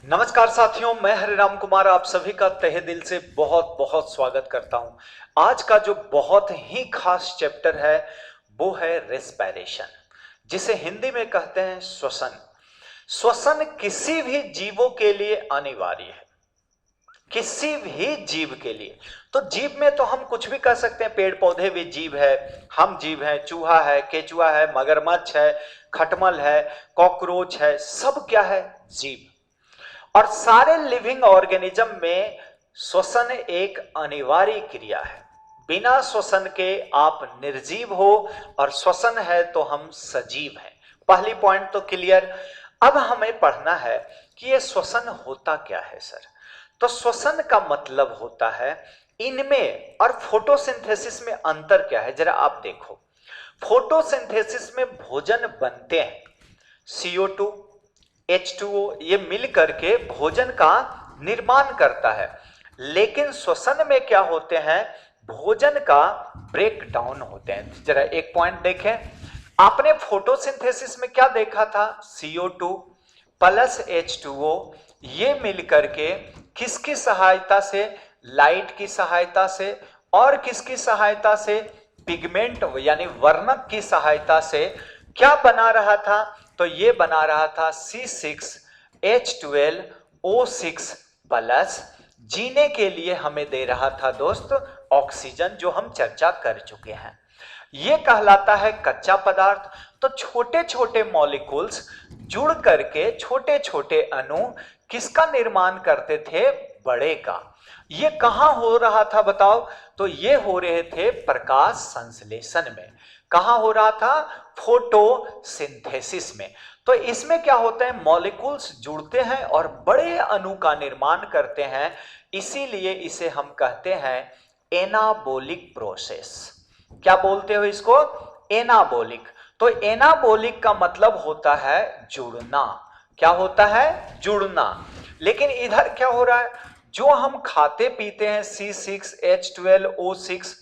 नमस्कार साथियों, मैं हरिराम कुमार आप सभी का तहे दिल से बहुत बहुत स्वागत करता हूं। आज का जो बहुत ही खास चैप्टर है वो है रेस्पिरेशन, जिसे हिंदी में कहते हैं श्वसन। श्वसन किसी भी जीवों के लिए अनिवार्य है, किसी भी जीव के लिए। तो जीव में तो हम कुछ भी कह सकते हैं, पेड़ पौधे भी जीव है, हम जीव हैं, चूहा है, केचुआ है, मगरमच्छ है, खटमल है, कॉकरोच है, सब क्या है? जीव। और सारे लिविंग ऑर्गेनिज्म में श्वसन एक अनिवार्य क्रिया है। बिना श्वसन के आप निर्जीव हो और श्वसन है तो हम सजीव हैं। पहली पॉइंट तो क्लियर। अब हमें पढ़ना है कि ये श्वसन होता क्या है सर। तो श्वसन का मतलब होता है इनमें और फोटोसिंथेसिस में अंतर क्या है, जरा आप देखो। फोटोसिंथेसिस में भोजन बनते हैं, CO2 H2O ये मिल करके भोजन का निर्माण करता है। लेकिन श्वसन में क्या होते हैं? भोजन का ब्रेक डाउन होते हैं। जरा एक पॉइंट देखें, आपने फोटोसिंथेसिस में क्या देखा था? CO2 प्लस H2O ये मिल करके किसकी सहायता से? लाइट की सहायता से। और किसकी सहायता से? पिगमेंट यानी वर्णक की सहायता से क्या बना रहा था? तो ये बना रहा था C6H12O6 प्लस। जीने के लिए हमें दे रहा था दोस्त ऑक्सीजन, जो हम चर्चा कर चुके हैं। ये कहलाता है कच्चा पदार्थ। तो छोटे छोटे मॉलिक्यूल्स जुड़ करके छोटे छोटे अणु किसका निर्माण करते थे? बड़े का। ये कहां हो रहा था बताओ? तो ये हो रहे थे प्रकाश संश्लेषण में। कहां हो रहा था? फोटोसिंथेसिस में। तो इसमें क्या होता है? मॉलिक्यूल्स जुड़ते हैं और बड़े अणु का निर्माण करते हैं। इसीलिए इसे हम कहते हैं एनाबोलिक प्रोसेस। क्या बोलते हो इसको? एनाबोलिक। तो एनाबोलिक का मतलब होता है जुड़ना। क्या होता है? जुड़ना। लेकिन इधर क्या हो रहा है? जो हम खाते पीते हैं C6H12O6,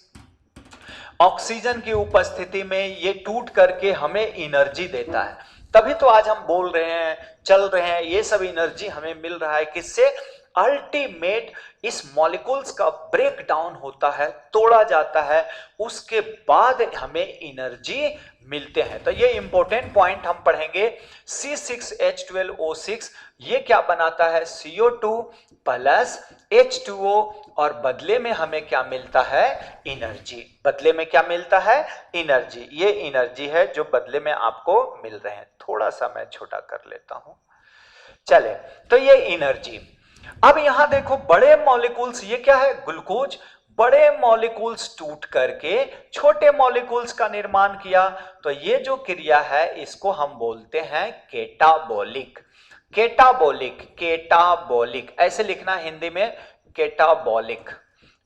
ऑक्सीजन की उपस्थिति में ये टूट करके हमें एनर्जी देता है। तभी तो आज हम बोल रहे हैं, चल रहे हैं। ये सब एनर्जी हमें मिल रहा है किससे? अल्टीमेट इस मॉलिक्यूल्स का ब्रेक डाउन होता है, तोड़ा जाता है, उसके बाद हमें एनर्जी मिलते हैं। तो ये इंपॉर्टेंट पॉइंट हम पढ़ेंगे। C6H12O6 ये क्या बनाता है? CO2 प्लस H2O और बदले में हमें क्या मिलता है? एनर्जी। बदले में क्या मिलता है? एनर्जी। ये एनर्जी है जो बदले में आपको मिल रहे हैं। थोड़ा सा मैं छोटा कर लेता हूं, चले। तो ये एनर्जी। अब यहां देखो, बड़े मॉलिक्यूल्स, ये क्या है? ग्लूकोज। बड़े मॉलिक्यूल्स टूट करके छोटे मॉलिक्यूल्स का निर्माण किया। तो ये जो क्रिया है इसको हम बोलते हैं केटाबोलिक। केटाबोलिक, केटाबोलिक ऐसे लिखना हिंदी में, केटाबोलिक।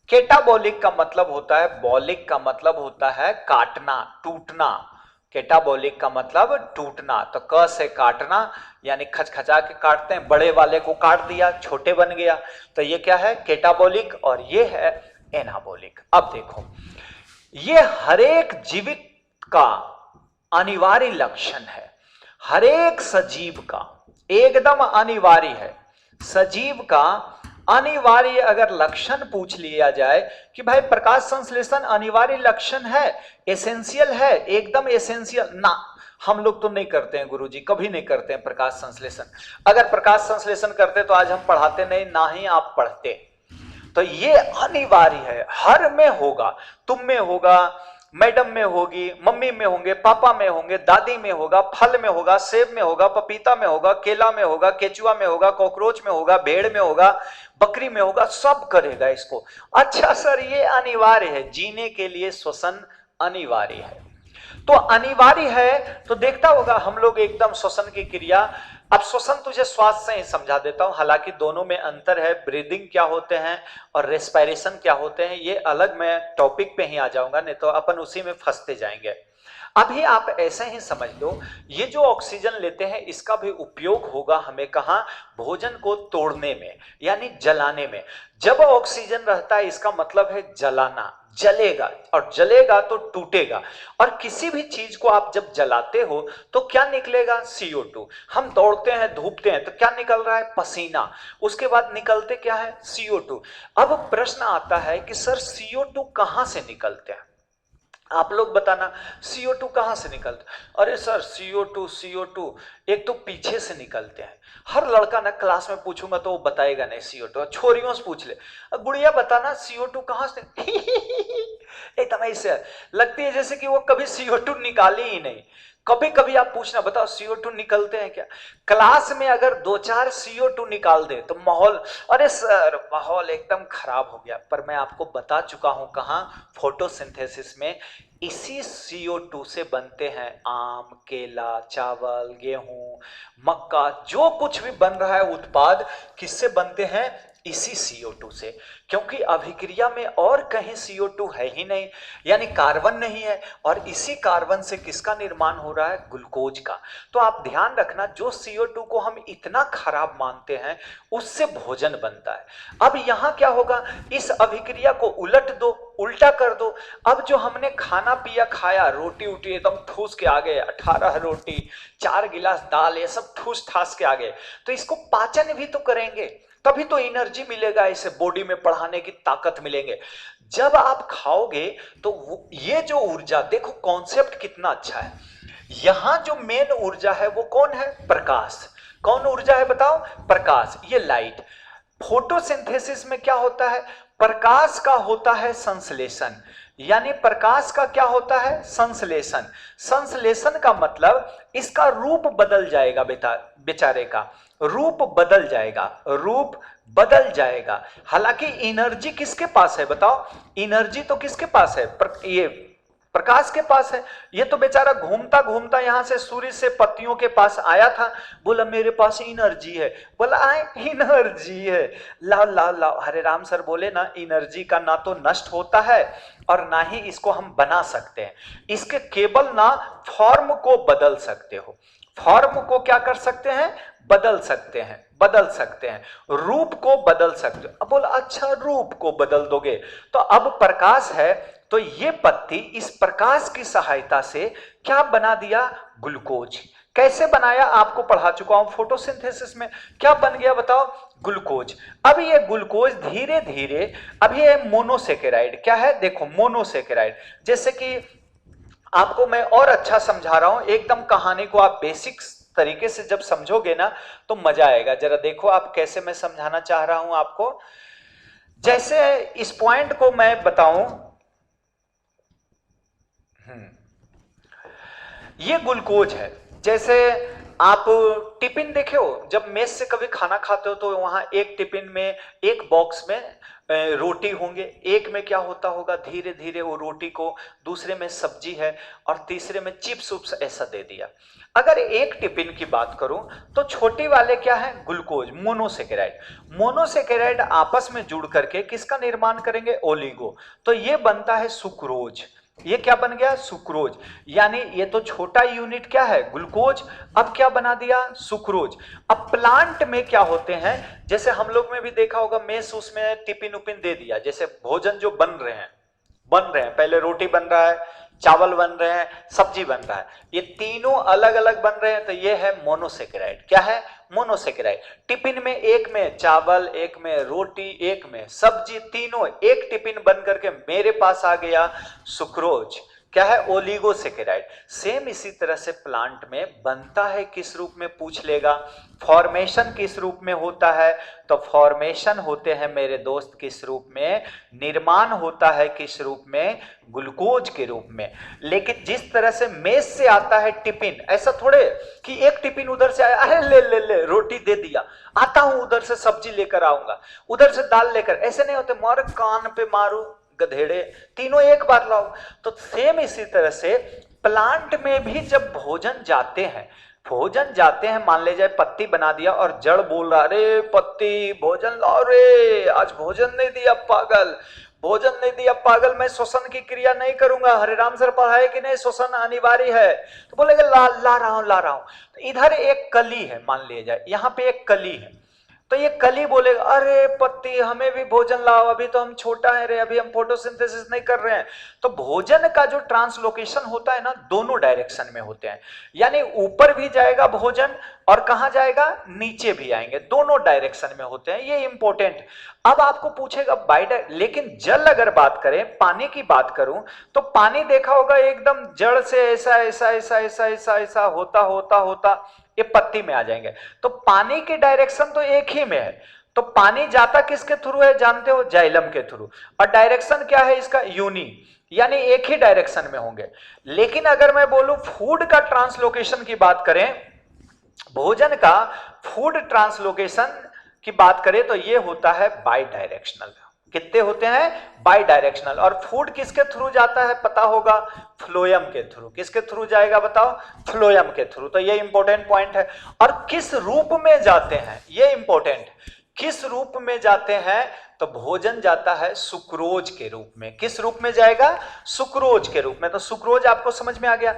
केटाबोलिक का मतलब होता है, बॉलिक का मतलब होता है काटना, टूटना। केटाबोलिक का मतलब टूटना। तो क से काटना, यानी खचखचा के काटते हैं, बड़े वाले को काट दिया, छोटे बन गया। तो ये क्या है? केटाबोलिक। और ये है एनाबोलिक। अब देखो, ये हरेक जीवित का अनिवार्य लक्षण है, हरेक सजीव का एकदम अनिवार्य है। सजीव का अनिवार्य अगर लक्षण पूछ लिया जाए कि भाई प्रकाश संश्लेषण अनिवार्य लक्षण है, एसेंशियल है, एकदम एसेंशियल ना, हम लोग तो नहीं करते हैं गुरुजी, कभी नहीं करते हैं प्रकाश संश्लेषण। अगर प्रकाश संश्लेषण करते तो आज हम पढ़ाते नहीं, ना ही आप पढ़ते। तो ये अनिवार्य है, हर में होगा। तुम में होगा, मैडम में होगी, मम्मी में होंगे, पापा में होंगे, दादी में होगा, फल में होगा, सेब में होगा, पपीता में होगा, केला में होगा, केचुआ में होगा, कॉकरोच में होगा, भेड़ में होगा, बकरी में होगा, सब करेगा इसको। अच्छा सर, ये अनिवार्य है, जीने के लिए श्वसन अनिवार्य है। तो अनिवार्य है तो देखता होगा हम लोग एकदम श्वसन की क्रिया। अब श्वसन तुझे श्वास से ही समझा देता हूं, हालांकि दोनों में अंतर है। ब्रीदिंग क्या होते हैं और रेस्पिरेशन क्या होते हैं, ये अलग मैं टॉपिक पे ही आ जाऊंगा, नहीं तो अपन उसी में फंसते जाएंगे। अभी आप ऐसे ही समझ लो, ये जो ऑक्सीजन लेते हैं इसका भी उपयोग होगा हमें कहाँ, भोजन को तोड़ने में यानी जलाने में। जब ऑक्सीजन रहता है इसका मतलब है जलाना, जलेगा, और जलेगा तो टूटेगा। और किसी भी चीज को आप जब जलाते हो तो क्या निकलेगा, CO2। हम दौड़ते हैं धूपते हैं तो क्या निकल रहा है, पसीना, उसके बाद निकलते क्या है, CO2। अब प्रश्न आता है कि सर CO2 कहां से निकलते हैं, आप लोग बताना CO2 कहां से निकलता। अरे सर CO2 एक तो पीछे से निकलते हैं। हर लड़का ना क्लास में पूछूंगा तो वो बताएगा नहीं CO2, छोरियों से पूछ ले, गुड़िया बताना CO2 कहां से एकदम ऐसे लगती है जैसे कि वो कभी CO2 निकाली ही नहीं। कभी कभी आप पूछना बताओ CO2 निकलते हैं क्या, क्लास में अगर 2-4 CO2 निकाल दे तो माहौल, अरे सर माहौल एकदम खराब हो गया। पर मैं आपको बता चुका हूं कहां, फोटोसिंथेसिस में इसी CO2 से बनते हैं आम, केला, चावल, गेहूं, मक्का, जो कुछ भी बन रहा है उत्पाद किससे बनते हैं, इसी CO2 से। क्योंकि अभिक्रिया में और कहीं CO2 है ही नहीं, यानी कार्बन नहीं है, और इसी कार्बन से किसका निर्माण हो रहा है, ग्लूकोज का। तो आप ध्यान रखना, जो CO2 को हम इतना खराब मानते हैं उससे भोजन बनता है। अब यहां क्या होगा, इस अभिक्रिया को उलट दो, उल्टा कर दो। अब जो हमने खाना पिया खाया, रोटी उटी एकदम ठूस के आ गए, 18 रोटी, 4 गिलास दाल, ये सब ठूस ठास के आ गए, तो इसको पाचन भी तो करेंगे, तभी तो एनर्जी मिलेगा, इसे बॉडी में बढ़ाने की ताकत मिलेंगे। जब आप खाओगे तो ये जो ऊर्जा, देखो कॉन्सेप्ट कितना अच्छा है। यहां जो मेन ऊर्जा है वो कौन है, प्रकाश। कौन ऊर्जा है बताओ, प्रकाश, ये लाइट। फोटोसिंथेसिस में क्या होता है, प्रकाश का होता है संश्लेषण, यानी प्रकाश का क्या होता है, संश्लेषण। संश्लेषण का मतलब इसका रूप बदल जाएगा, बेचारे का रूप बदल जाएगा, रूप बदल जाएगा। हालांकि एनर्जी किसके पास है बताओ, एनर्जी तो किसके पास है, ये प्रकाश के पास है। ये तो बेचारा घूमता घूमता यहां से सूर्य से पत्तियों के पास आया था, बोला मेरे पास एनर्जी है, बोला आए एनर्जी है, लाओ लाओ लाओ। हरे राम सर बोले ना, एनर्जी का ना तो नष्ट होता है और ना ही इसको हम बना सकते हैं, इसके केवल ना फॉर्म को बदल सकते हो। फॉर्म को क्या कर सकते हैं, बदल सकते हैं, बदल सकते हैं, रूप को बदल सकते हो। अब बोला अच्छा रूप को बदल दोगे, तो अब प्रकाश है तो ये पत्ती इस प्रकाश की सहायता से क्या बना दिया, ग्लूकोज। कैसे बनाया आपको पढ़ा चुका हूं फोटोसिंथेसिस में, क्या बन गया बताओ, ग्लूकोज। अब ये ग्लूकोज धीरे धीरे, अब ये मोनोसेकेराइड क्या है, देखो मोनोसेकेराइड, जैसे कि आपको मैं और अच्छा समझा रहा हूं, एकदम कहानी को आप बेसिक तरीके से जब समझोगे ना तो मजा आएगा। जरा देखो आप कैसे मैं समझाना चाह रहा हूं आपको। जैसे इस पॉइंट को मैं बताऊं, ये ग्लूकोज है। जैसे आप टिफिन देखे हो, जब मेस से कभी खाना खाते हो तो वहां एक टिफिन में, एक बॉक्स में रोटी होंगे, एक में क्या होता होगा, धीरे धीरे वो रोटी को, दूसरे में सब्जी है और तीसरे में चिप्स उप्स ऐसा दे दिया। अगर एक टिफिन की बात करूं तो छोटी वाले क्या है, ग्लूकोज, मोनोसेकेराइड। मोनोसेकेराइड आपस में जुड़ करके किसका निर्माण करेंगे, ओलिगो, तो ये बनता है सुक्रोज। ये क्या बन गया, सुक्रोज। यानी ये तो छोटा यूनिट क्या है, ग्लूकोज, अब क्या बना दिया, सुक्रोज। अब प्लांट में क्या होते हैं, जैसे हम लोग में भी देखा होगा, मेस उसमें टिफिन उपिन दे दिया, जैसे भोजन जो बन रहे हैं, पहले रोटी बन रहा है, चावल बन रहे हैं, सब्जी बन रहा है, ये तीनों अलग अलग बन रहे हैं, तो ये है मोनोसेकेराइड। क्या है, मोनोसेकेराइड। टिफिन में एक में चावल, एक में रोटी, एक में सब्जी, तीनों एक टिफिन बन करके मेरे पास आ गया सुक्रोज। क्या है, ओलिगोसेकेराइड। सेम इसी तरह से प्लांट में बनता है किस रूप में, पूछ लेगा। फॉर्मेशन किस रूप में होता है, तो फॉर्मेशन होते हैं मेरे दोस्त किस रूप में, निर्माण होता है किस रूप में, ग्लूकोज के रूप में। लेकिन जिस तरह से मेस से आता है टिफिन, ऐसा थोड़े कि एक टिफिन उधर से आया, अरे ले ले ले रोटी दे दिया, आता हूं उधर से सब्जी लेकर आऊंगा, उधर से दाल लेकर, ऐसे नहीं होते, मार कान पे मारू गधेड़े, तीनों एक बार लाओ। तो सेम इसी तरह से प्लांट में भी जब भोजन जाते हैं, मान ले जाए पत्ती बना दिया और जड़ बोल रहा, अरे पत्ती भोजन लाओ रे, आज भोजन नहीं दिया पागल, भोजन नहीं दिया पागल, मैं श्वसन की क्रिया नहीं करूंगा। हरिराम सर पढ़ाए कि नहीं श्वसन अनिवार्य है, तो बोलेगा ला रहा हूं ला रहा हूं। तो इधर एक कली है, मान लिया जाए यहाँ पे एक कली है, तो ये कली बोलेगा अरे पत्ती हमें भी भोजन लाओ, अभी तो हम छोटा है रे, अभी हम फोटोसिंथेसिस नहीं कर रहे हैं। तो भोजन का जो ट्रांसलोकेशन होता है ना, दोनों डायरेक्शन में होते हैं, यानी ऊपर भी जाएगा भोजन और कहां जाएगा, नीचे भी आएंगे, दोनों डायरेक्शन में होते हैं, ये इंपॉर्टेंट। अब आपको पूछेगा लेकिन जल अगर बात करें, पानी की बात करूं, तो पानी देखा होगा एकदम जड़ से ऐसा ऐसा ऐसा ऐसा ऐसा ऐसा होता होता होता ये पत्ती में आ जाएंगे। तो पानी की डायरेक्शन तो एक ही में है, तो पानी जाता किसके थ्रू है जानते हो, जाइलम के थ्रू, और डायरेक्शन क्या है इसका, यूनी, यानी एक ही डायरेक्शन में होंगे। लेकिन अगर मैं बोलूं फूड का ट्रांसलोकेशन की बात करें, भोजन का फूड ट्रांसलोकेशन की बात करें, तो ये होता है बाई डायरेक्शनल। कितने होते हैं, बाई डायरेक्शनल। और फूड किसके थ्रू जाता है पता होगा, फ्लोएम के थ्रू। किसके थ्रू जाएगा बताओ, फ्लोएम के थ्रू। तो ये इंपॉर्टेंट पॉइंट है। और किस रूप में जाते हैं, ये इंपॉर्टेंट, किस रूप में जाते हैं, तो भोजन जाता है सुक्रोज के रूप में। किस रूप में जाएगा, सुक्रोज के रूप में। तो सुक्रोज आपको समझ में आ गया।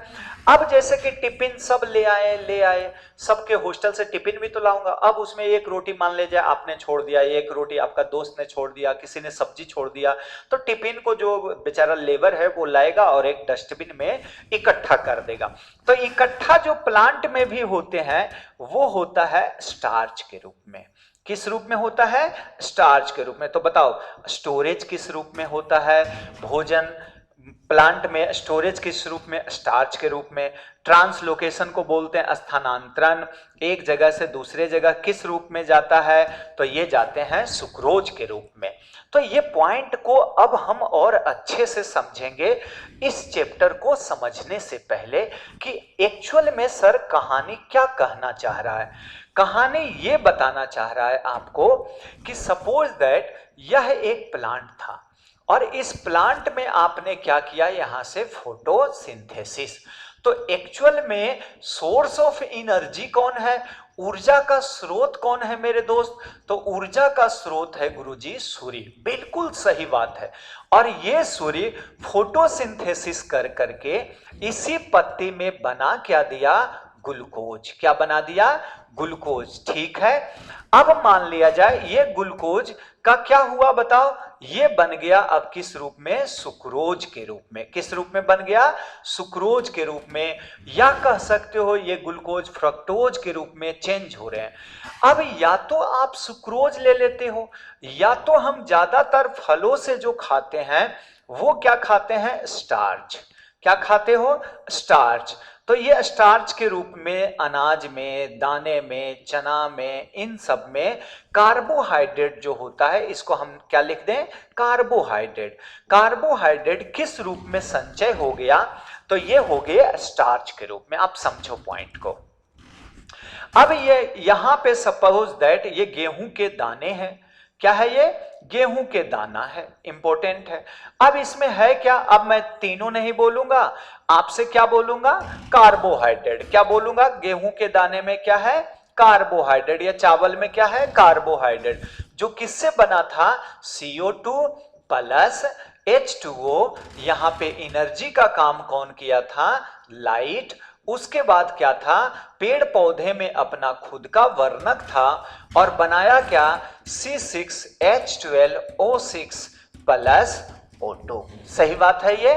अब जैसे कि टिफिन सब ले आए, सबके हॉस्टल से टिफिन भी तो लाऊंगा। अब उसमें एक रोटी मान लीजिए आपने छोड़ दिया, एक रोटी आपका दोस्त ने छोड़ दिया, किसी ने सब्जी छोड़ दिया, तो टिफिन को जो बेचारा लेबर है वो लाएगा और एक डस्टबिन में इकट्ठा कर देगा। तो इकट्ठा जो प्लांट में भी होते हैं वो होता है स्टार्च के रूप में। किस रूप में होता है, स्टार्च के रूप में। तो बताओ स्टोरेज किस रूप में होता है, भोजन प्लांट में स्टोरेज किस रूप में, स्टार्च के रूप में। ट्रांसलोकेशन को बोलते हैं स्थानांतरण, एक जगह से दूसरे जगह किस रूप में जाता है, तो ये जाते हैं सुक्रोज के रूप में। तो ये पॉइंट को अब हम और अच्छे से समझेंगे इस चैप्टर को समझने से पहले कि एक्चुअल में सर कहानी क्या कहना चाह रहा है। कहानी ये बताना चाह रहा है आपको कि सपोज दैट यह एक प्लांट था और इस प्लांट में आपने क्या किया, यहां से फोटोसिंथेसिस। तो एक्चुअल में सोर्स ऑफ एनर्जी कौन है, ऊर्जा का स्रोत कौन है मेरे दोस्त, तो ऊर्जा का स्रोत है गुरुजी सूर्य। बिल्कुल सही बात है। और ये सूर्य फोटोसिंथेसिस कर करके इसी पत्ती में बना क्या दिया, ग्लूकोज। क्या बना दिया, ग्लूकोज। ठीक है, अब मान लिया जाए ये ग्लूकोज का क्या हुआ बताओ, ये बन गया अब किस रूप में, सुक्रोज के रूप में। किस रूप में बन गया, सुक्रोज के रूप में, या कह सकते हो ये ग्लूकोज फ्रक्टोज के रूप में चेंज हो रहे हैं। अब या तो आप सुक्रोज ले लेते हो, या तो हम ज्यादातर फलों से जो खाते हैं वो क्या खाते हैं, स्टार्च। क्या खाते हो, स्टार्च। तो ये स्टार्च के रूप में अनाज में, दाने में, चना में, इन सब में कार्बोहाइड्रेट जो होता है, इसको हम क्या लिख दें, कार्बोहाइड्रेट। कार्बोहाइड्रेट किस रूप में संचय हो गया, तो ये हो गया स्टार्च के रूप में। आप समझो पॉइंट को। अब ये यहां पे सपोज दैट ये गेहूं के दाने हैं। क्या है ये, गेहूं के दाना है, इंपॉर्टेंट है। अब इसमें है क्या, अब मैं तीनों नहीं बोलूंगा, आपसे क्या बोलूंगा, कार्बोहाइड्रेट। क्या बोलूंगा, गेहूं के दाने में क्या है, कार्बोहाइड्रेट, या चावल में क्या है, कार्बोहाइड्रेट, जो किससे बना था, CO2 प्लस H2O। यहां पे एनर्जी का काम कौन किया था, लाइट। उसके बाद क्या था, पेड़ पौधे में अपना खुद का वर्णक था और बनाया क्या, C6H12O6 प्लस O2। सही बात है ये।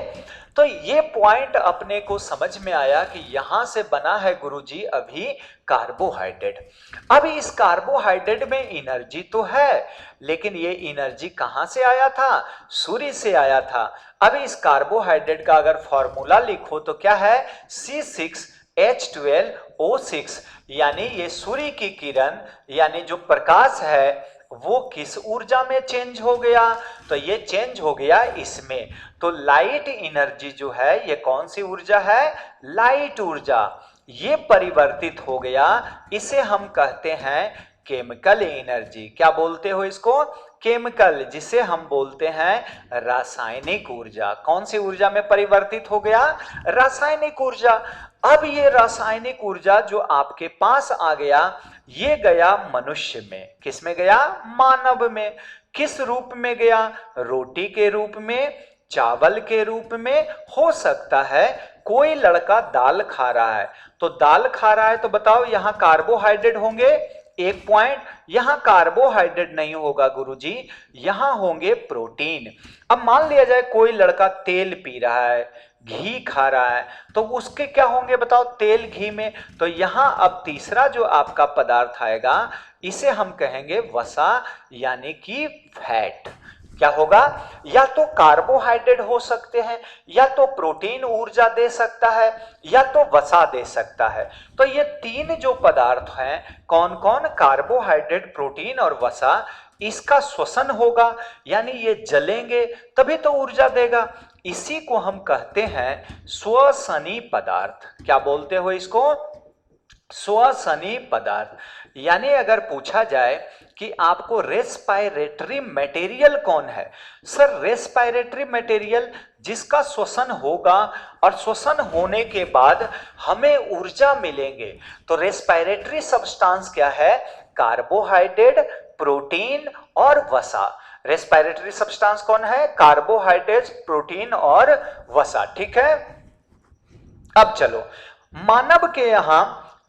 तो ये पॉइंट अपने को समझ में आया कि यहां से बना है गुरुजी अभी कार्बोहाइड्रेट। अब इस कार्बोहाइड्रेट में एनर्जी तो है, लेकिन ये एनर्जी कहां से आया था, सूर्य से आया था। अब इस कार्बोहाइड्रेट का अगर फॉर्मूला लिखो तो क्या है, C6H12O6, यानी ये सूर्य की किरण यानी जो प्रकाश है वो किस ऊर्जा में चेंज हो गया, तो ये चेंज हो गया इसमें। तो लाइट एनर्जी जो है ये कौन सी ऊर्जा है, लाइट ऊर्जा। ये परिवर्तित हो गया, इसे हम कहते हैं केमिकल एनर्जी। क्या बोलते हो इसको, केमिकल, जिसे हम बोलते हैं रासायनिक ऊर्जा। कौन सी ऊर्जा में परिवर्तित हो गया, रासायनिक ऊर्जा। अब ये रासायनिक ऊर्जा जो आपके पास आ गया, ये गया मनुष्य में। किस में गया, मानव में। किस रूप में गया? रोटी के रूप में, चावल के रूप में, हो सकता है कोई लड़का दाल खा रहा है, तो दाल खा रहा है तो बताओ यहां कार्बोहाइड्रेट होंगे, एक पॉइंट। यहां कार्बोहाइड्रेट नहीं होगा गुरुजी, यहां होंगे प्रोटीन। अब मान लिया जाए कोई लड़का तेल पी रहा है, घी खा रहा है, तो उसके क्या होंगे बताओ? तेल घी में। तो यहां अब तीसरा जो आपका पदार्थ आएगा इसे हम कहेंगे वसा, यानी कि फैट। क्या होगा? या तो कार्बोहाइड्रेट हो सकते हैं, या तो प्रोटीन ऊर्जा दे सकता है, या तो वसा दे सकता है। तो ये तीन जो पदार्थ हैं, कौन कौन? कार्बोहाइड्रेट, प्रोटीन और वसा। इसका श्वसन होगा, यानी ये जलेंगे तभी तो ऊर्जा देगा। इसी को हम कहते हैं श्वसनी पदार्थ। क्या बोलते हो इसको? श्वसनी पदार्थ। यानी अगर पूछा जाए कि आपको रेस्पायरेटरी मटेरियल कौन है, सर रेस्पायरेटरी मटेरियल जिसका श्वसन होगा और श्वसन होने के बाद हमें ऊर्जा मिलेंगे, तो रेस्पायरेटरी सब्सटेंस क्या है? कार्बोहाइड्रेट, प्रोटीन और वसा। रेस्पायरेटरी सब्सटेंस कौन है? कार्बोहाइड्रेट, प्रोटीन और वसा। ठीक है, अब चलो मानव के यहां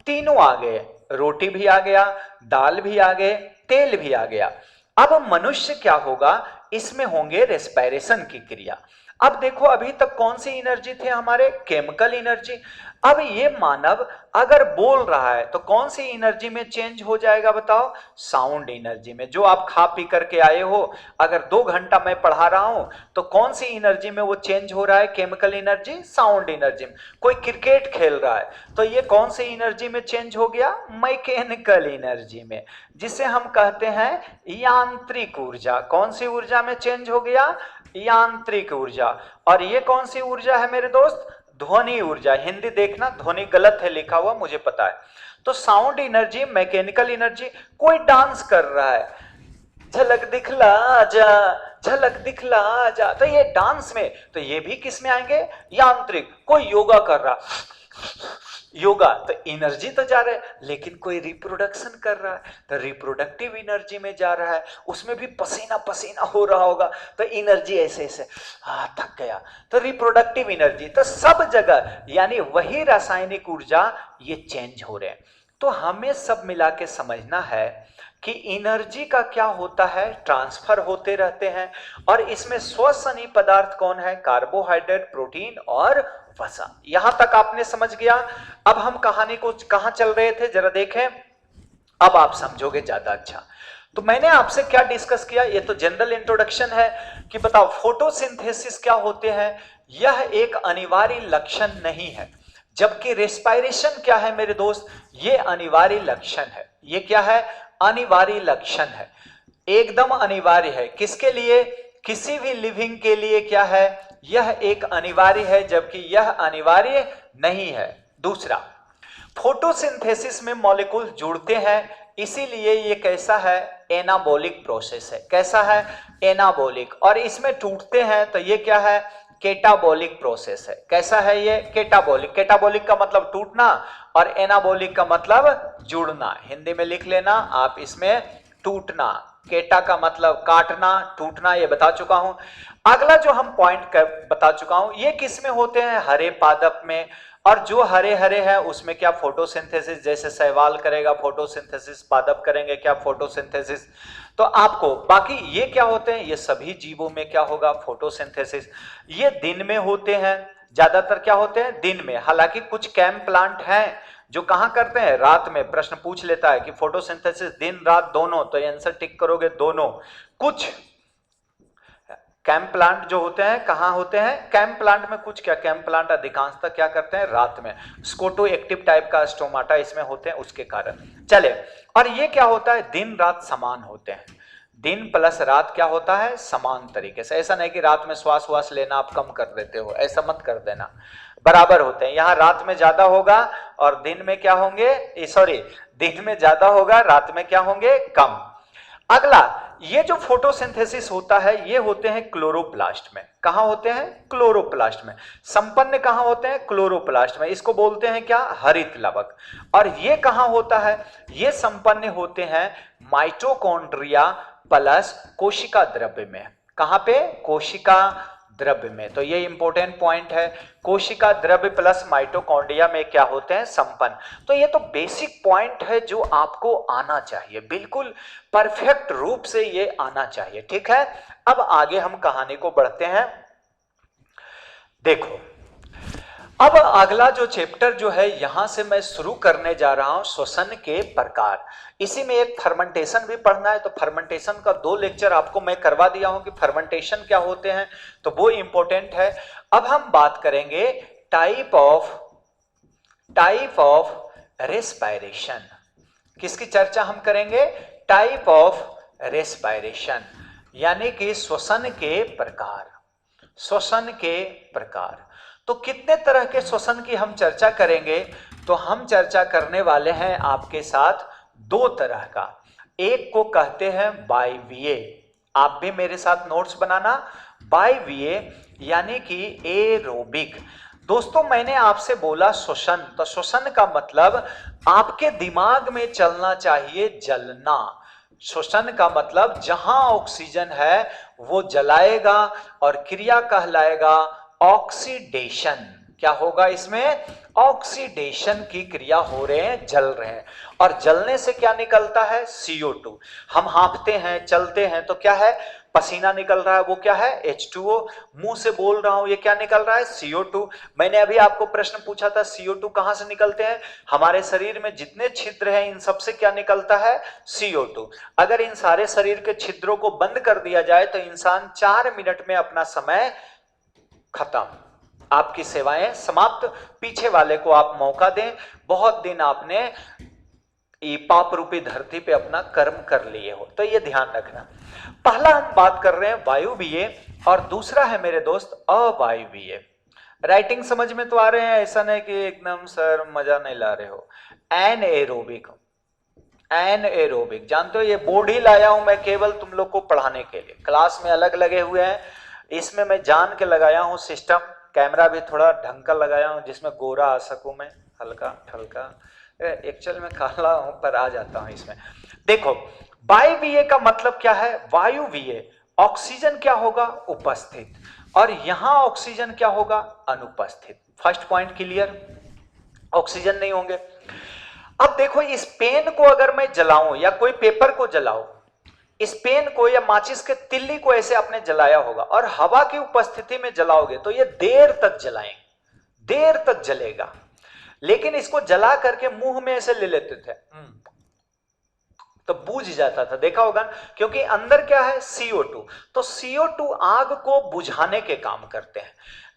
तीनों आ गए, रोटी भी आ गया, दाल भी आ गए, तेल भी आ गया। अब मनुष्य क्या होगा? इसमें होंगे रेस्पायरेशन की क्रिया। अब देखो अभी तक कौन सी एनर्जी थे हमारे? Chemical energy. अब ये मानव अगर बोल रहा है तो कौन सी एनर्जी में चेंज हो जाएगा बताओ? साउंड एनर्जी में। जो आप खा पी करके आए हो, अगर 2 घंटा मैं पढ़ा रहा हूं तो कौन सी एनर्जी में वो चेंज हो रहा है? केमिकल एनर्जी, साउंड एनर्जी में। कोई क्रिकेट खेल रहा है तो ये कौन सी एनर्जी में चेंज हो गया? मैकेनिकल एनर्जी में, जिसे हम कहते हैं यांत्रिक ऊर्जा। कौन सी ऊर्जा में चेंज हो गया? यांत्रिक ऊर्जा। और ये कौन सी ऊर्जा है मेरे दोस्त? ध्वनि ऊर्जा। हिंदी देखना, ध्वनि गलत है लिखा हुआ मुझे पता है। तो साउंड एनर्जी, मैकेनिकल एनर्जी। कोई डांस कर रहा है, झलक दिखला जा, झलक दिखला जा, तो ये डांस में, तो ये भी किस में आएंगे? यांत्रिक। कोई योगा कर रहा, योगा, तो एनर्जी तो जा रहा है, लेकिन कोई रिप्रोडक्शन कर रहा है तो रिप्रोडक्टिव एनर्जी में जा रहा है, उसमें भी पसीना पसीना हो रहा होगा तो एनर्जी ऐसे ऐसे थक गया, तो रिप्रोडक्टिव एनर्जी। तो सब जगह यानी वही रासायनिक ऊर्जा ये चेंज हो रहे हैं। तो हमें सब मिला के समझना है कि एनर्जी का क्या होता है? ट्रांसफर होते रहते हैं। और इसमें श्वसनी पदार्थ कौन है? कार्बोहाइड्रेट, प्रोटीन और वसा। यहां तक आपने समझ गया। अब हम कहानी को कहां चल रहे थे जरा देखें, अब आप समझोगे ज्यादा अच्छा। तो मैंने आपसे क्या डिस्कस किया? ये तो जनरल इंट्रोडक्शन है कि बताओ फोटोसिंथेसिस क्या होते हैं। यह एक अनिवार्य लक्षण नहीं है, जबकि रेस्पायरेशन क्या है मेरे दोस्त? ये अनिवार्य लक्षण है। ये क्या है? अनिवार्य लक्षण है, एकदम अनिवार्य है। किसके लिए? किसी भी लिविंग के लिए क्या है? यह एक अनिवार्य है, जबकि यह अनिवार्य नहीं है। दूसरा, फोटोसिंथेसिस में मॉलिक्यूल जुड़ते हैं, इसीलिए ये कैसा है? एनाबॉलिक प्रोसेस है। कैसा है? एनाबॉलिक। और इसमें टूटते हैं तो ये क्या है? केटाबॉलिक प्रोसेस है। कैसा है ये? केटाबॉलिक। केटाबॉलिक का मतलब टूटना और एनाबॉलिक का मतलब जुड़ना। हिंदी में लिख लेना आप इसमें, टूटना। केटा का मतलब काटना, टूटना, ये बता चुका हूं। अगला जो हम पॉइंट बता चुका हूं, ये किस में होते हैं? हरे पादप में। और जो हरे हरे हैं उसमें क्या फोटोसिंथेसिस? जैसे शैवाल करेगा फोटोसिंथेसिस, पादप करेंगे क्या? फोटोसिंथेसिस। तो आपको बाकी ये क्या होते हैं? ये सभी जीवों में क्या होगा? फोटोसिंथेसिस। ये दिन में होते हैं, ज्यादातर क्या होते हैं? दिन में। हालांकि कुछ कैम प्लांट हैं जो कहां करते हैं? रात में। प्रश्न पूछ लेता है कि फोटोसिंथेसिस दिन रात दोनों, तो आंसर टिक करोगे दोनों। कुछ कैंप प्लांट जो होते हैं कहां होते हैं? कैंप प्लांट में। कुछ क्या, कैंप प्लांट अधिकांशतः क्या करते हैं? रात में। स्कोटो एक्टिव टाइप का स्टोमाटा इसमें होते हैं, उसके कारण। चले, और ये क्या होता है? दिन रात समान होते हैं। दिन प्लस रात क्या होता है? समान तरीके से। ऐसा नहीं कि रात में श्वास वास लेना आप कम कर देते हो, ऐसा मत कर देना, बराबर होते हैं। यहां रात में ज्यादा होगा और दिन में क्या होंगे? सॉरी, दिन में ज्यादा होगा, रात में क्या होंगे? कम। अगला, ये जो फोटोसिंथेसिस होता है ये होते हैं क्लोरोप्लास्ट में। कहां होते हैं? क्लोरोप्लास्ट में। संपन्न कहां होते हैं? क्लोरोप्लास्ट में। इसको बोलते हैं क्या? हरित लवक। और ये कहां होता है? ये संपन्न होते हैं माइटोकॉन्ड्रिया प्लस कोशिका द्रव्य में। कहां पे? कोशिका द्रव्य में। तो ये इंपॉर्टेंट पॉइंट है, कोशिका द्रव्य प्लस माइटोकॉन्ड्रिया में क्या होते हैं? संपन्न। तो ये तो बेसिक पॉइंट है जो आपको आना चाहिए, बिल्कुल परफेक्ट रूप से ये आना चाहिए। ठीक है, अब आगे हम कहानी को बढ़ते हैं। देखो, अब अगला जो चैप्टर जो है यहां से मैं शुरू करने जा रहा हूं, श्वसन के प्रकार। इसी में एक फर्मेंटेशन भी पढ़ना है, तो फर्मेंटेशन का 2 लेक्चर आपको मैं करवा दिया हूं कि फर्मेंटेशन क्या होते हैं, तो वो इंपॉर्टेंट है। अब हम बात करेंगे टाइप ऑफ रेस्पायरेशन। किसकी चर्चा हम करेंगे? टाइप ऑफ रेस्पायरेशन, यानी कि श्वसन के प्रकार। श्वसन के प्रकार, तो कितने तरह के श्वसन की हम चर्चा करेंगे? तो हम चर्चा करने वाले हैं आपके साथ 2 तरह का। एक को कहते हैं वायवीय, आप भी मेरे साथ नोट्स बनाना। वायवीय यानी कि एरोबिक। दोस्तों, मैंने आपसे बोला श्वसन, तो श्वसन का मतलब आपके दिमाग में चलना चाहिए जलना। श्वसन का मतलब जहां ऑक्सीजन है वो जलाएगा और क्रिया कहलाएगा ऑक्सीडेशन। क्या होगा इसमें? ऑक्सीडेशन की क्रिया हो रहे हैं, जल रहे हैं। और जलने से क्या निकलता है? CO2। हम हाँफते हैं, चलते हैं, तो क्या है? पसीना निकल रहा है, वो क्या है? H2O। मुंह से बोल रहा हूं, ये क्या निकल रहा है? CO2। मैंने अभी आपको प्रश्न पूछा था, CO2 कहां से निकलते हैं? हमारे शरीर में जितने छिद्र हैं इन सबसे क्या निकलता है? CO2। अगर इन सारे शरीर के छिद्रों को बंद कर दिया जाए तो इंसान 4 मिनट में अपना समय खत्म, आपकी सेवाएं समाप्त। पीछे वाले को आप मौका दें, बहुत दिन आपने पाप रूपी धरती पे अपना कर्म कर लिए हो, तो ये ध्यान रखना। पहला हम बात कर रहे हैं वायुवीय और दूसरा है मेरे दोस्त अवायुवीय। राइटिंग समझ में तो आ रहे हैं, ऐसा नहीं कि एकदम सर मजा नहीं ला रहे हो। एनएरोबिक, एनएरोबिक जानते हो, ये बोर्ड ही लाया हूं मैं केवल तुम लोग को पढ़ाने के लिए। क्लास में अलग लगे हुए हैं, इसमें मैं जान के लगाया हूं सिस्टम। कैमरा भी थोड़ा ढंग का लगाया हूं जिसमें गोरा आ सकूं मैं, हल्का ठल्का। एक्चुअल में काला हूं पर आ जाता हूं इसमें। देखो, वायुवीय का मतलब क्या है? वायुवीय ऑक्सीजन क्या होगा? उपस्थित, और यहां ऑक्सीजन क्या होगा? अनुपस्थित। फर्स्ट पॉइंट क्लियर, ऑक्सीजन नहीं होंगे। अब देखो, इस पेन को अगर मैं जलाऊं या कोई पेपर को जलाऊं, इस पेन को या माचिस के तिल्ली को ऐसे आपने जलाया होगा और हवा की उपस्थिति में जलाओगे तो ये देर तक जलाएंगे, देर तक जलेगा। लेकिन इसको जला करके मुंह में ऐसे ले लेते थे तो बुझ जाता था, देखा होगा, क्योंकि अंदर क्या है? CO2। तो CO2 आग को बुझाने के काम करते हैं,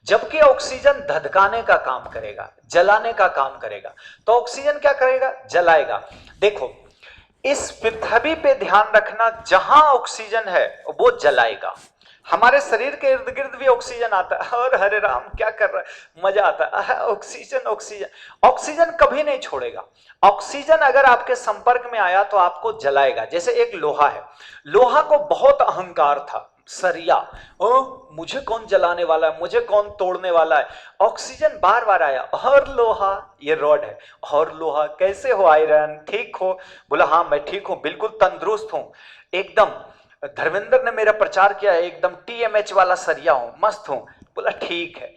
जबकि ऑक्सीजन धधकाने का काम करेगा, जलाने का काम करेगा। तो ऑक्सीजन क्या करेगा? जलाएगा। देखो, इस पृथ्वी पे ध्यान रखना, जहां ऑक्सीजन है वो जलाएगा। हमारे शरीर के इर्द गिर्द भी ऑक्सीजन आता है, और हरे राम क्या कर रहा है, मजा आता है। ऑक्सीजन ऑक्सीजन ऑक्सीजन कभी नहीं छोड़ेगा। ऑक्सीजन अगर आपके संपर्क में आया तो आपको जलाएगा। जैसे एक लोहा है, लोहा को बहुत अहंकार था, सरिया, ओ मुझे कौन जलाने वाला है, मुझे कौन तोड़ने वाला है। ऑक्सीजन बार बार आया, और लोहा, ये रॉड है, और लोहा, कैसे हो आयरन, ठीक हो? बोला हाँ मैं ठीक हूं, बिल्कुल तंदुरुस्त हूं, एकदम धर्मेंद्र ने मेरा प्रचार किया है, एकदम TMH वाला सरिया हूं, मस्त हूं। बोला ठीक है।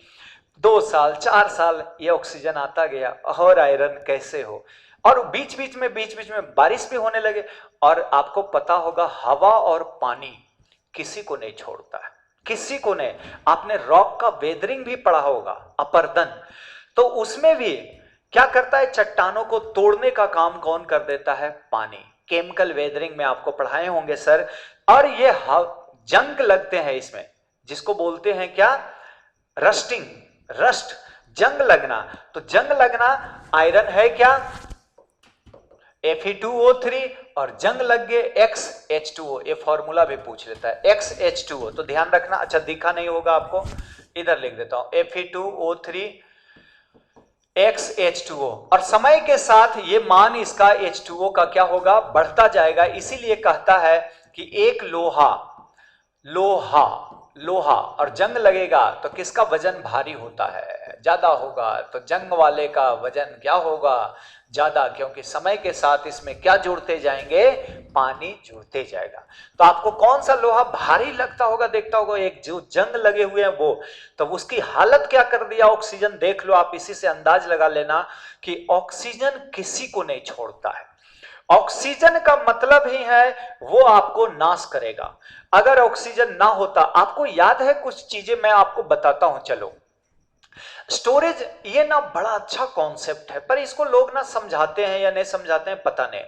2 साल 4 साल ये ऑक्सीजन आता गया, और आयरन कैसे हो? और बीच बीच में बारिश भी होने लगे। और आपको पता होगा, हवा और पानी किसी को नहीं छोड़ता है, किसी को नहीं। आपने रॉक का वेदरिंग भी पढ़ा होगा, अपर्दन, तो उसमें भी क्या करता है? चट्टानों को तोड़ने का काम कौन कर देता है? पानी। केमिकल वेदरिंग में आपको पढ़ाए होंगे सर। और ये जंग लगते हैं इसमें, जिसको बोलते हैं क्या? रस्टिंग, रस्ट, जंग लगना। तो जंग लगना आयरन है क्या? Fe2O3, और जंग लग गए XH2O। ये फॉर्मूला भी पूछ लेता है, XH2O, तो ध्यान रखना। अच्छा, दिखा नहीं होगा आपको, इधर लिख देता हूं, Fe2O3 XH2O, और समय के साथ ये मान इसका H2O का क्या होगा, बढ़ता जाएगा। इसीलिए कहता है कि एक लोहा लोहा लोहा और जंग लगेगा तो किसका वजन भारी होता है, ज्यादा होगा। तो जंग वाले का वजन क्या होगा, ज्यादा, क्योंकि समय के साथ इसमें क्या जुड़ते जाएंगे, पानी जुड़ते जाएगा। तो आपको कौन सा लोहा भारी लगता होगा, देखता होगा, एक जो जंग लगे हुए हैं वो, तो उसकी हालत क्या कर दिया ऑक्सीजन, देख लो आप, इसी से अंदाज लगा लेना कि ऑक्सीजन किसी को नहीं छोड़ता है। ऑक्सीजन का मतलब ही है वो आपको नाश करेगा। अगर ऑक्सीजन ना होता, आपको याद है कुछ चीजें मैं आपको बताता हूं, चलो। स्टोरेज ये ना बड़ा अच्छा कॉन्सेप्ट है, पर इसको लोग ना समझाते हैं या नहीं समझाते हैं पता नहीं।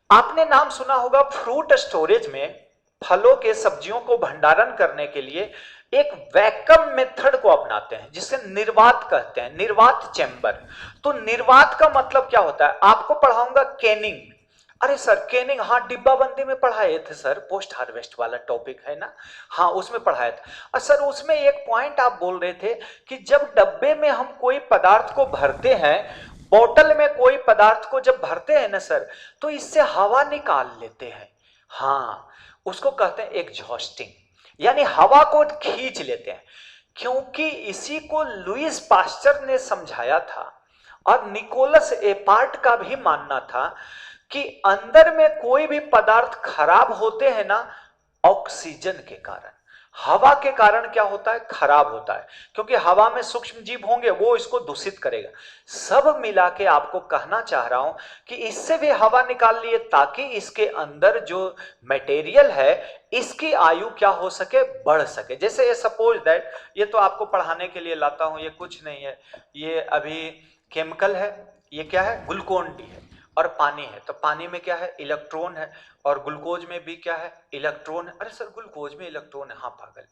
आपने नाम सुना होगा फ्रूट स्टोरेज में, फलों के सब्जियों को भंडारण करने के लिए एक वैक्यूम मेथड को अपनाते हैं जिसे निर्वात कहते हैं, निर्वात चैम्बर। तो निर्वात का मतलब क्या होता है, आपको पढ़ाऊंगा कैनिंग। अरे सर कैनिंग, हाँ डिब्बा बंदी में पढ़ाए थे सर, पोस्ट हार्वेस्ट वाला टॉपिक है ना, हाँ उसमें पढ़ाया था। और सर उसमें एक पॉइंट आप बोल रहे थे कि जब डब्बे में हम कोई पदार्थ को भरते हैं, बोतल में कोई पदार्थ को जब भरते हैं ना सर, तो इससे हवा निकाल लेते हैं। हाँ, उसको कहते हैं एग्जॉस्टिंग, यानी हवा को खींच लेते हैं। क्योंकि इसी को लुईस पास्चर ने समझाया था और निकोलस एपार्ट का भी मानना था कि अंदर में कोई भी पदार्थ खराब होते हैं ना, ऑक्सीजन के कारण, हवा के कारण क्या होता है, खराब होता है, क्योंकि हवा में सूक्ष्म जीव होंगे, वो इसको दूषित करेगा। सब मिला के आपको कहना चाह रहा हूं कि इससे भी हवा निकाल लिए ताकि इसके अंदर जो मटेरियल है इसकी आयु क्या हो सके, बढ़ सके। जैसे ये सपोज दैट, ये तो आपको पढ़ाने के लिए लाता हूं, ये कुछ नहीं है, ये अभी केमिकल है, ये क्या है, ग्लूकोन डी है, और पानी है, तो पानी में क्या है, इलेक्ट्रॉन है, और ग्लूकोज में भी क्या है, इलेक्ट्रॉन है। अरे सर ग्लूकोज में इलेक्ट्रॉन है, हाँ पागल,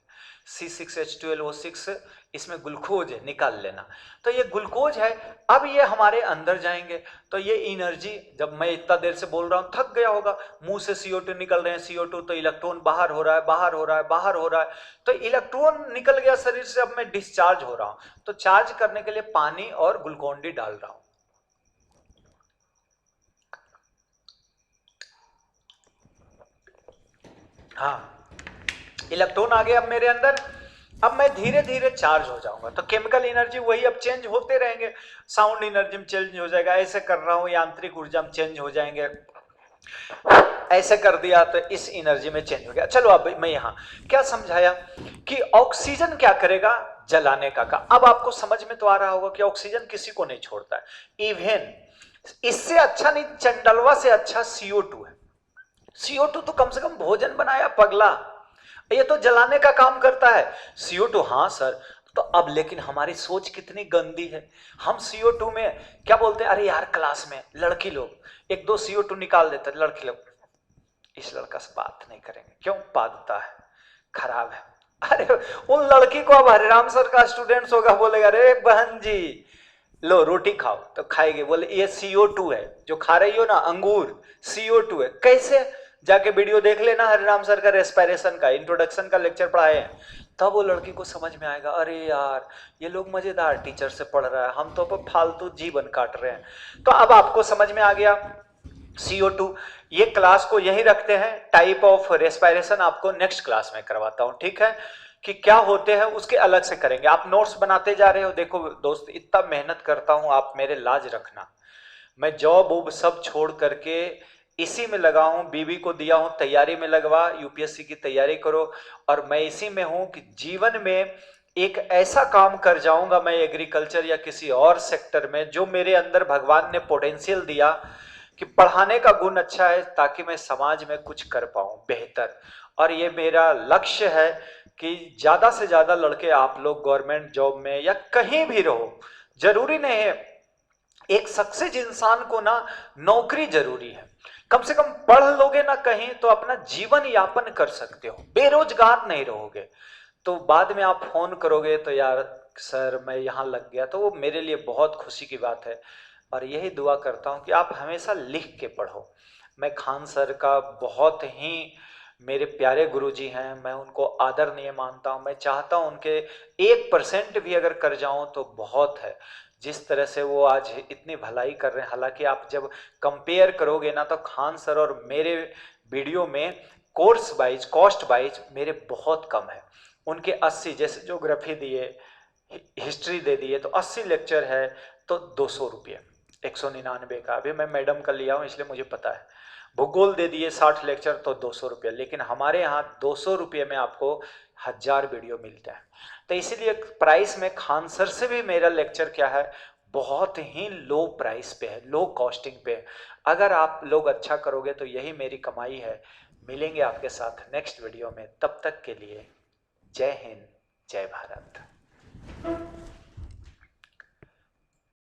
C6H12O6, इसमें ग्लूकोज है, निकाल लेना। तो ये ग्लूकोज है, अब ये हमारे अंदर जाएंगे तो ये एनर्जी, जब मैं इतना देर से बोल रहा हूं थक गया होगा, मुंह से CO2 निकल रहे हैं, CO2 तो इलेक्ट्रॉन बाहर हो रहा है, बाहर हो रहा है, बाहर हो रहा है, तो इलेक्ट्रॉन निकल गया शरीर से, अब मैं डिस्चार्ज हो रहा हूं, तो चार्ज करने के लिए पानी और ग्लूकोन डी डाल रहा हूं। हाँ, इलेक्ट्रॉन आ गए अब मेरे अंदर, अब मैं धीरे धीरे चार्ज हो जाऊंगा। तो केमिकल एनर्जी वही अब चेंज होते रहेंगे, साउंड एनर्जी में चेंज हो जाएगा, ऐसे कर रहा हूं, यांत्रिक ऊर्जा में चेंज हो जाएंगे, ऐसे कर दिया तो इस एनर्जी में चेंज हो गया। चलो अब मैं यहां क्या समझाया कि ऑक्सीजन क्या करेगा, जलाने का। अब आपको समझ में तो आ रहा होगा कि ऑक्सीजन किसी को नहीं छोड़ता है। इवन इससे अच्छा नहीं, चंडलवा से अच्छा CO2 है। CO2 तो कम से कम भोजन बनाया पगला, ये तो जलाने का काम करता है। CO2, हाँ सर, तो अब लेकिन हमारी सोच कितनी गंदी है, हम CO2 में क्या बोलते हैं, अरे यार क्लास में लड़की लोग एक दो CO2 निकाल देते, लड़की लोग इस लड़का से बात नहीं करेंगे, क्यों, पादता है, खराब है। अरे उन लड़की को अब हरिराम सर का स्टूडेंट्स होगा, बोलेगा अरे बहन जी लो रोटी खाओ, तो खाएगी, बोले ये CO2 है, जो खा रही हो ना अंगूर, CO2 है। कैसे, जाके वीडियो देख लेना हरिराम सर का, रेस्पिरेशन का इंट्रोडक्शन का लेक्चर पढ़ाए हैं, तब वो लड़की को समझ में आएगा, अरे यार ये लोग मजेदार टीचर से पढ़ रहा है, हम तो फालतू जीवन काट रहे हैं। तो अब आपको समझ में आ गया CO2। ये क्लास को यही रखते हैं, टाइप ऑफ रेस्पिरेशन आपको नेक्स्ट क्लास में करवाता हूं, ठीक है, कि क्या होते हैं उसके अलग से करेंगे। आप नोट्स बनाते जा रहे हो, देखो दोस्त इतना मेहनत करता हूं, आप मेरे लाज रखना, मैं जॉब वॉब सब छोड़ करके इसी में लगा हूं, बीवी को दिया हूं तैयारी में लगवा, यूपीएससी की तैयारी करो, और मैं इसी में हूं कि जीवन में एक ऐसा काम कर जाऊंगा मैं एग्रीकल्चर या किसी और सेक्टर में, जो मेरे अंदर भगवान ने पोटेंशियल दिया कि पढ़ाने का गुण अच्छा है, ताकि मैं समाज में कुछ कर पाऊं बेहतर। और ये मेरा लक्ष्य है कि ज्यादा से ज्यादा लड़के आप लोग गवर्नमेंट जॉब में या कहीं भी रहो, जरूरी नहीं है, एक सक्सेस इंसान को ना नौकरी जरूरी है, कम से कम पढ़ लोगे ना कहीं तो अपना जीवन यापन कर सकते हो, बेरोजगार नहीं रहोगे। तो बाद में आप फोन करोगे तो यार सर मैं यहाँ लग गया, तो वो मेरे लिए बहुत खुशी की बात है। और यही दुआ करता हूँ कि आप हमेशा लिख के पढ़ो। मैं खान सर का बहुत ही मेरे प्यारे गुरुजी हैं, मैं उनको आदरणीय मानता हूँ, मैं चाहता हूँ उनके 1% भी अगर कर जाऊं तो बहुत है, जिस तरह से वो आज इतनी भलाई कर रहे हैं, हालांकि आप जब कंपेयर करोगे ना तो खान सर और मेरे वीडियो में कोर्स वाइज कॉस्ट वाइज मेरे बहुत कम है। उनके 80, जैसे ज्योग्राफी दिए, हिस्ट्री दे दिए तो 80 लेक्चर है तो 200 रुपये, 199 का। अभी मैं मैडम का लिया हूँ इसलिए मुझे पता है। भूगोल दे दिए 60 लेक्चर तो 200 रुपये, लेकिन हमारे यहाँ 200 रुपये में आपको 1000 वीडियो मिलता है। तो इसीलिए प्राइस में खान सर से भी मेरा लेक्चर क्या है, बहुत ही लो प्राइस पे है, लो कॉस्टिंग पे है। अगर आप लोग अच्छा करोगे तो यही मेरी कमाई है। मिलेंगे आपके साथ नेक्स्ट वीडियो में, तब तक के लिए जय हिंद, जय भारत।